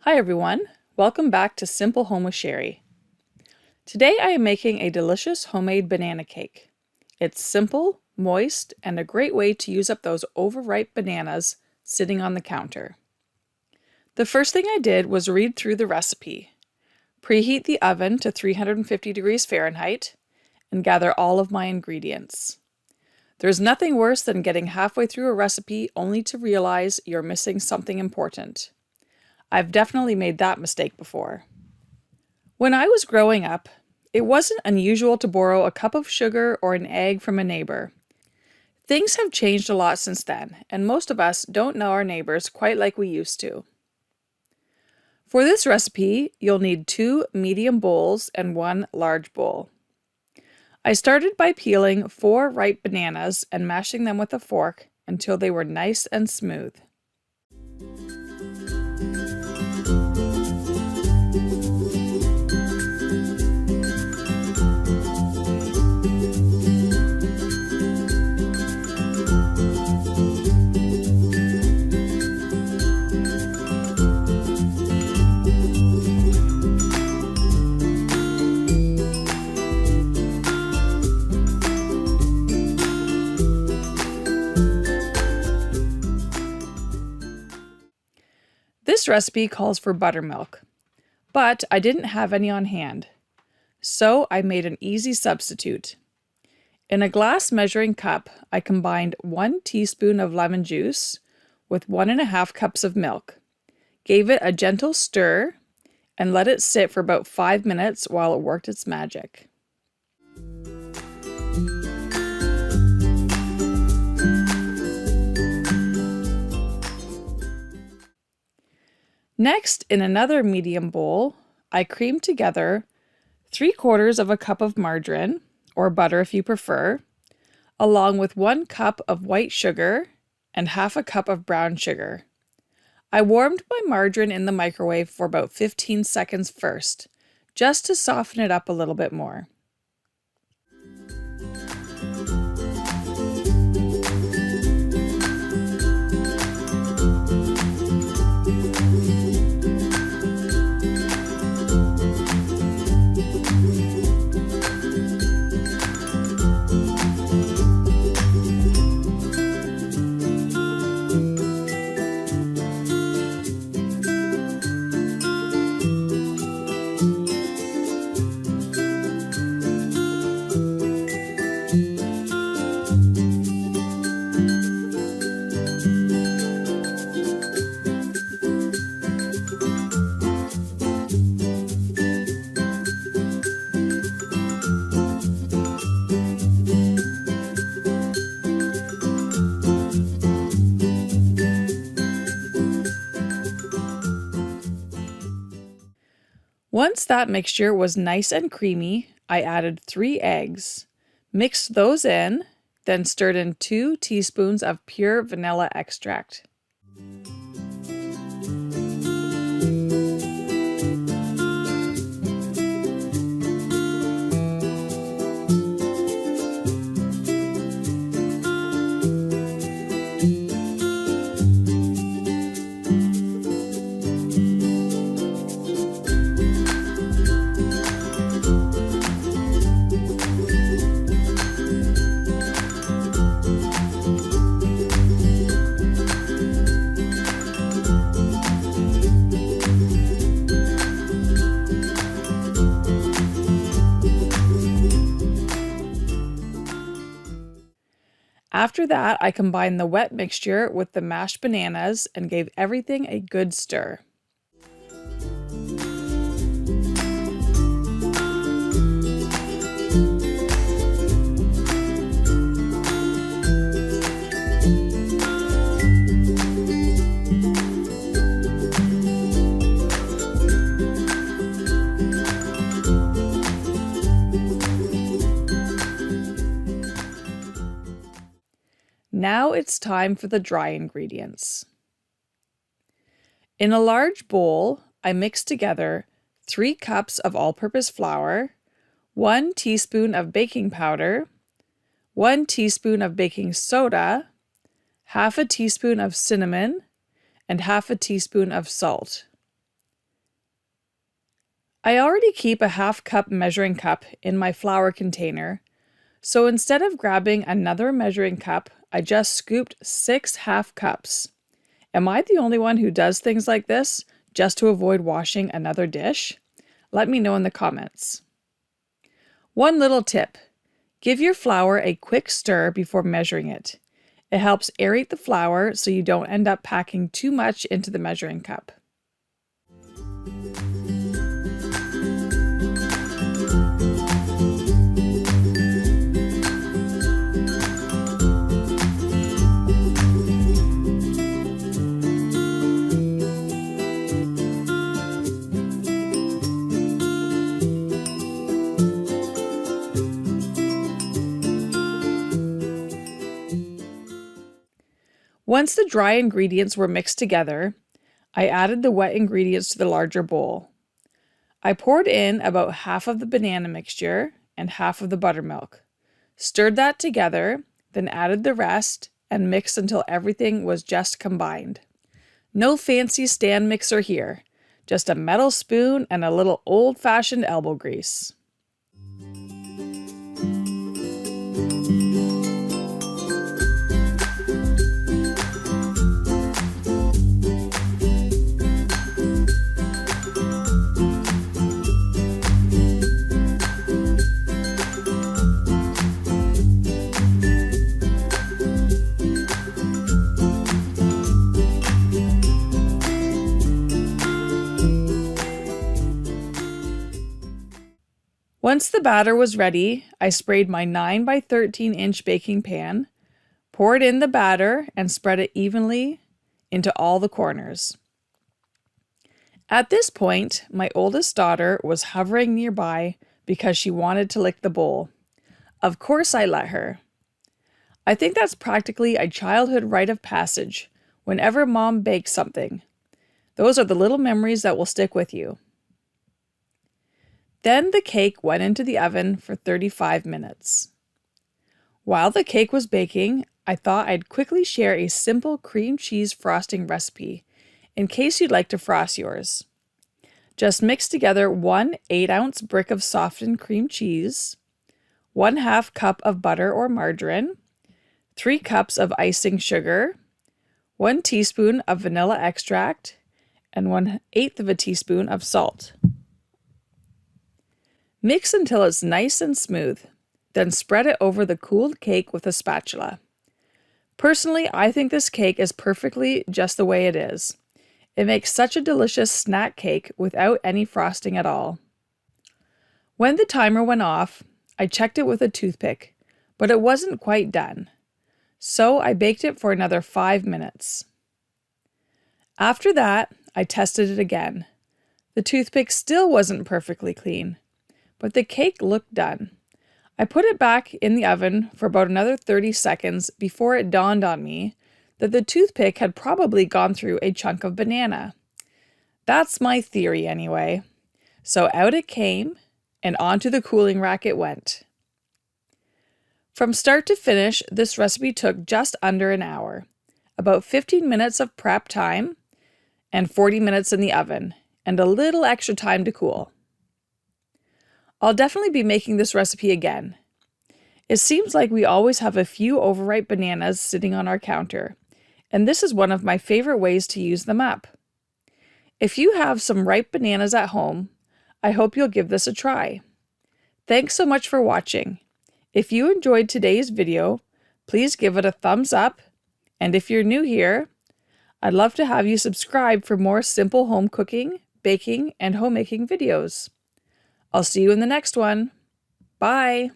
Hi everyone, welcome back to Simple Home with Sherry. Today I am making a delicious homemade banana cake. It's simple, moist, and a great way to use up those overripe bananas sitting on the counter. The first thing I did was read through the recipe, preheat the oven to 350 degrees Fahrenheit, and gather all of my ingredients. There's nothing worse than getting halfway through a recipe only to realize you're missing something important. I've definitely made that mistake before. When I was growing up, it wasn't unusual to borrow a cup of sugar or an egg from a neighbor. Things have changed a lot since then, and most of us don't know our neighbors quite like we used to. For this recipe, you'll need 2 medium bowls and 1 large bowl. I started by peeling 4 ripe bananas and mashing them with a fork until they were nice and smooth. This recipe calls for buttermilk, but I didn't have any on hand, so I made an easy substitute. In a glass measuring cup, I combined 1 teaspoon of lemon juice with 1½ cups of milk, gave it a gentle stir, and let it sit for about 5 minutes while it worked its magic. Next, in another medium bowl, I creamed together 3/4 cup of margarine, or butter if you prefer, along with 1 cup of white sugar and ½ cup of brown sugar. I warmed my margarine in the microwave for about 15 seconds first, just to soften it up a little bit more. Once that mixture was nice and creamy, I added 3 eggs, mixed those in, then stirred in 2 teaspoons of pure vanilla extract. After that, I combined the wet mixture with the mashed bananas and gave everything a good stir. Now it's time for the dry ingredients. In a large bowl, I mixed together 3 cups of all-purpose flour, 1 teaspoon of baking powder, 1 teaspoon of baking soda, half a teaspoon of cinnamon, and half a teaspoon of salt. I already keep a half-cup measuring cup in my flour container, so instead of grabbing another measuring cup, I just scooped 6 half cups. Am I the only one who does things like this just to avoid washing another dish? Let me know in the comments. One little tip: give your flour a quick stir before measuring it. It helps aerate the flour so you don't end up packing too much into the measuring cup. Once the dry ingredients were mixed together, I added the wet ingredients to the larger bowl. I poured in about half of the banana mixture and half of the buttermilk, stirred that together, then added the rest and mixed until everything was just combined. No fancy stand mixer here, just a metal spoon and a little old-fashioned elbow grease. Once the batter was ready, I sprayed my 9 by 13 inch baking pan, poured in the batter, and spread it evenly into all the corners. At this point, my oldest daughter was hovering nearby because she wanted to lick the bowl. Of course I let her. I think that's practically a childhood rite of passage whenever mom bakes something. Those are the little memories that will stick with you. Then the cake went into the oven for 35 minutes. While the cake was baking, I thought I'd quickly share a simple cream cheese frosting recipe in case you'd like to frost yours. Just mix together 1 8-ounce brick of softened cream cheese, 1/2 cup of butter or margarine, 3 cups of icing sugar, 1 teaspoon of vanilla extract, and 1/8 of a teaspoon of salt. Mix until it's nice and smooth, then spread it over the cooled cake with a spatula. Personally, I think this cake is perfectly just the way it is. It makes such a delicious snack cake without any frosting at all. When the timer went off, I checked it with a toothpick, but it wasn't quite done. So I baked it for another 5 minutes. After that, I tested it again. The toothpick still wasn't perfectly clean, but the cake looked done. I put it back in the oven for about another 30 seconds before it dawned on me that the toothpick had probably gone through a chunk of banana. That's my theory anyway. So out it came, and onto the cooling rack it went. From start to finish, this recipe took just under an hour, about 15 minutes of prep time, and 40 minutes in the oven, and a little extra time to cool. I'll definitely be making this recipe again. It seems like we always have a few overripe bananas sitting on our counter, and this is one of my favorite ways to use them up. If you have some ripe bananas at home, I hope you'll give this a try. Thanks so much for watching. If you enjoyed today's video, please give it a thumbs up, and if you're new here, I'd love to have you subscribe for more simple home cooking, baking, and homemaking videos. I'll see you in the next one. Bye!